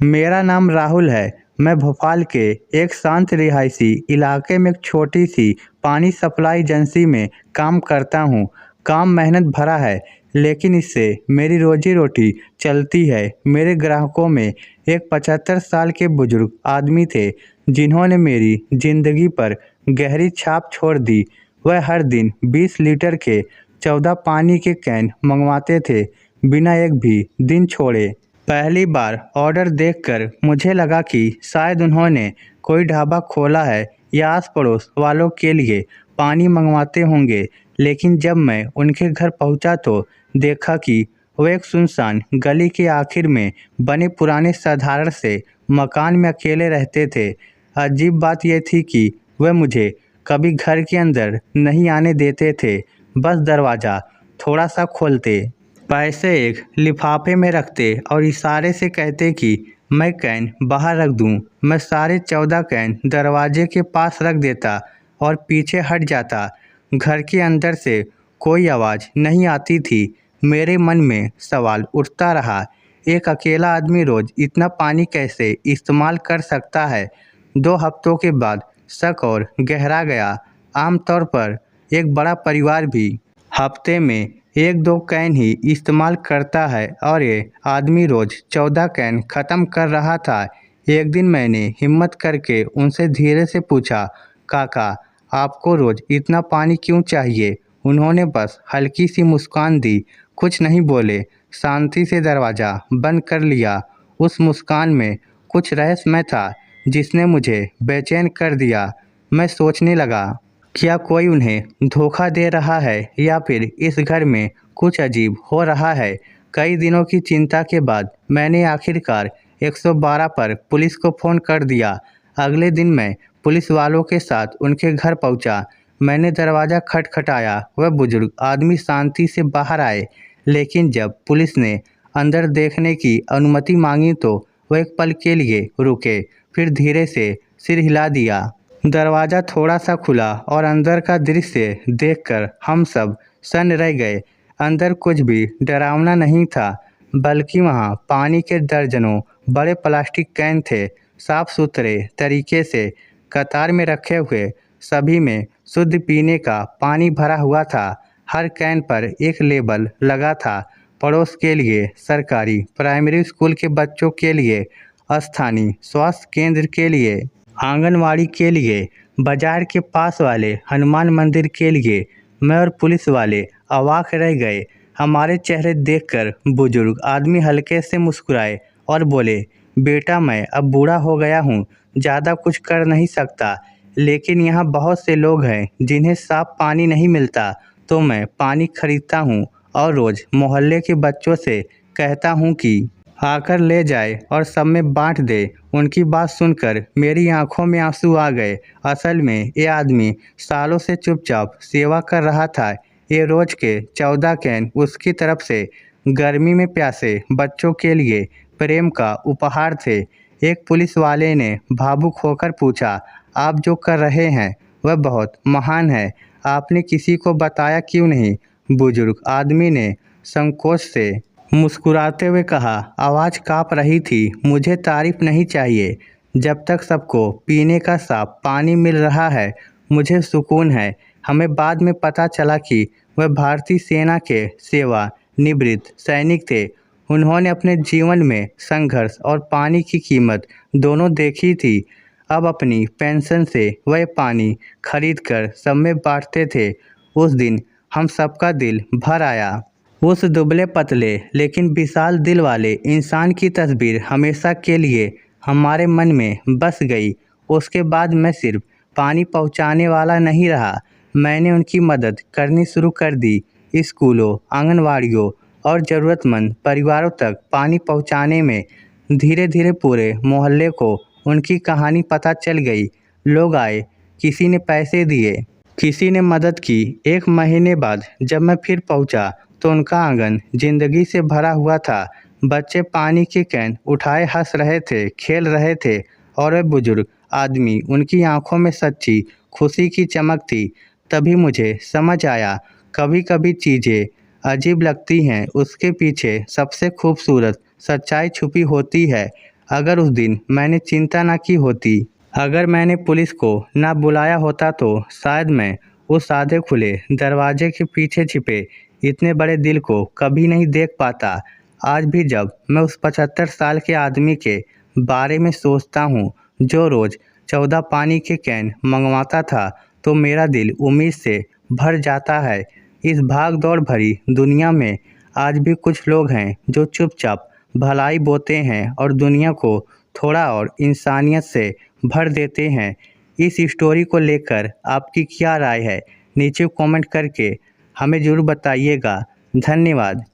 मेरा नाम राहुल है। मैं भोपाल के एक शांत रिहायशी इलाके में एक छोटी सी पानी सप्लाई एजेंसी में काम करता हूँ। काम मेहनत भरा है, लेकिन इससे मेरी रोजी रोटी चलती है। मेरे ग्राहकों में एक 75 साल के बुजुर्ग आदमी थे, जिन्होंने मेरी ज़िंदगी पर गहरी छाप छोड़ दी। वह हर दिन 20 लीटर के 14 पानी के कैन मंगवाते थे, बिना एक भी दिन छोड़े। पहली बार ऑर्डर देखकर मुझे लगा कि शायद उन्होंने कोई ढाबा खोला है या आस पड़ोस वालों के लिए पानी मंगवाते होंगे। लेकिन जब मैं उनके घर पहुंचा तो देखा कि वो एक सुनसान गली के आखिर में बने पुराने साधारण से मकान में अकेले रहते थे। अजीब बात यह थी कि वह मुझे कभी घर के अंदर नहीं आने देते थे, बस दरवाज़ा थोड़ा सा खोलते, पैसे एक लिफाफे में रखते और इशारे से कहते कि मैं कैन बाहर रख दूं। मैं सारे 14 कैन दरवाजे के पास रख देता और पीछे हट जाता। घर के अंदर से कोई आवाज़ नहीं आती थी। मेरे मन में सवाल उठता रहा, एक अकेला आदमी रोज़ इतना पानी कैसे इस्तेमाल कर सकता है। 2 हफ्तों के बाद शक और गहरा गया। आमतौर पर एक बड़ा परिवार भी हफ्ते में 1-2 कैन ही इस्तेमाल करता है, और ये आदमी रोज़ 14 कैन ख़त्म कर रहा था। एक दिन मैंने हिम्मत करके उनसे धीरे से पूछा, काका, आपको रोज़ इतना पानी क्यों चाहिए? उन्होंने बस हल्की सी मुस्कान दी, कुछ नहीं बोले, शांति से दरवाज़ा बंद कर लिया। उस मुस्कान में कुछ रहस्यमय था, जिसने मुझे बेचैन कर दिया। मैं सोचने लगा, क्या कोई उन्हें धोखा दे रहा है या फिर इस घर में कुछ अजीब हो रहा है। कई दिनों की चिंता के बाद मैंने आखिरकार 112 पर पुलिस को फ़ोन कर दिया। अगले दिन मैं पुलिस वालों के साथ उनके घर पहुंचा। मैंने दरवाज़ा खटखटाया। वह बुजुर्ग आदमी शांति से बाहर आए, लेकिन जब पुलिस ने अंदर देखने की अनुमति मांगी तो वह एक पल के लिए रुके, फिर धीरे से सिर हिला दिया। दरवाज़ा थोड़ा सा खुला और अंदर का दृश्य देखकर हम सब सन्न रह गए। अंदर कुछ भी डरावना नहीं था, बल्कि वहाँ पानी के दर्जनों बड़े प्लास्टिक कैन थे, साफ सुथरे तरीके से कतार में रखे हुए। सभी में शुद्ध पीने का पानी भरा हुआ था। हर कैन पर एक लेबल लगा था, पड़ोस के लिए, सरकारी प्राइमरी स्कूल के बच्चों के लिए, स्थानीय स्वास्थ्य केंद्र के लिए, आंगनवाड़ी के लिए, बाजार के पास वाले हनुमान मंदिर के लिए। मैं और पुलिस वाले अवाक रह गए। हमारे चेहरे देखकर बुजुर्ग आदमी हल्के से मुस्कुराए और बोले, बेटा, मैं अब बूढ़ा हो गया हूँ, ज़्यादा कुछ कर नहीं सकता, लेकिन यहाँ बहुत से लोग हैं जिन्हें साफ पानी नहीं मिलता, तो मैं पानी खरीदता हूँ और रोज़ मोहल्ले के बच्चों से कहता हूँ कि आकर ले जाए और सब में बांट दे। उनकी बात सुनकर मेरी आंखों में आंसू आ गए। असल में ये आदमी सालों से चुपचाप सेवा कर रहा था। ये रोज के 14 कैन उसकी तरफ से गर्मी में प्यासे बच्चों के लिए प्रेम का उपहार थे। एक पुलिस वाले ने भावुक होकर पूछा, आप जो कर रहे हैं वह बहुत महान है, आपने किसी को बताया क्यों नहीं? बुजुर्ग आदमी ने संकोच से मुस्कुराते हुए कहा, आवाज़ काँप रही थी, मुझे तारीफ नहीं चाहिए। जब तक सबको पीने का साफ पानी मिल रहा है, मुझे सुकून है। हमें बाद में पता चला कि वह भारतीय सेना के सेवानिवृत्त सैनिक थे। उन्होंने अपने जीवन में संघर्ष और पानी की कीमत दोनों देखी थी। अब अपनी पेंशन से वह पानी खरीदकर सब में बांटते थे। उस दिन हम सबका दिल भर आया। उस दुबले पतले लेकिन विशाल दिल वाले इंसान की तस्वीर हमेशा के लिए हमारे मन में बस गई। उसके बाद मैं सिर्फ पानी पहुंचाने वाला नहीं रहा, मैंने उनकी मदद करनी शुरू कर दी। स्कूलों, आंगनवाड़ियों और ज़रूरतमंद परिवारों तक पानी पहुंचाने में धीरे धीरे पूरे मोहल्ले को उनकी कहानी पता चल गई। लोग आए, किसी ने पैसे दिए, किसी ने मदद की। एक महीने बाद जब मैं फिर पहुंचा तो उनका आंगन जिंदगी से भरा हुआ था। बच्चे पानी के कैन उठाए हंस रहे थे, खेल रहे थे, और वह बुजुर्ग आदमी, उनकी आंखों में सच्ची खुशी की चमक थी। तभी मुझे समझ आया, कभी कभी चीज़ें अजीब लगती हैं, उसके पीछे सबसे खूबसूरत सच्चाई छुपी होती है। अगर उस दिन मैंने चिंता ना की होती, अगर मैंने पुलिस को ना बुलाया होता तो शायद मैं उस आधे खुले दरवाजे के पीछे छिपे इतने बड़े दिल को कभी नहीं देख पाता। आज भी जब मैं उस 75 साल के आदमी के बारे में सोचता हूँ जो रोज़ 14 पानी के कैन मंगवाता था, तो मेरा दिल उम्मीद से भर जाता है। इस भाग दौड़ भरी दुनिया में आज भी कुछ लोग हैं जो चुपचाप भलाई बोते हैं और दुनिया को थोड़ा और इंसानियत से भर देते हैं। इस स्टोरी को लेकर आपकी क्या राय है? नीचे कमेंट करके हमें ज़रूर बताइएगा। धन्यवाद।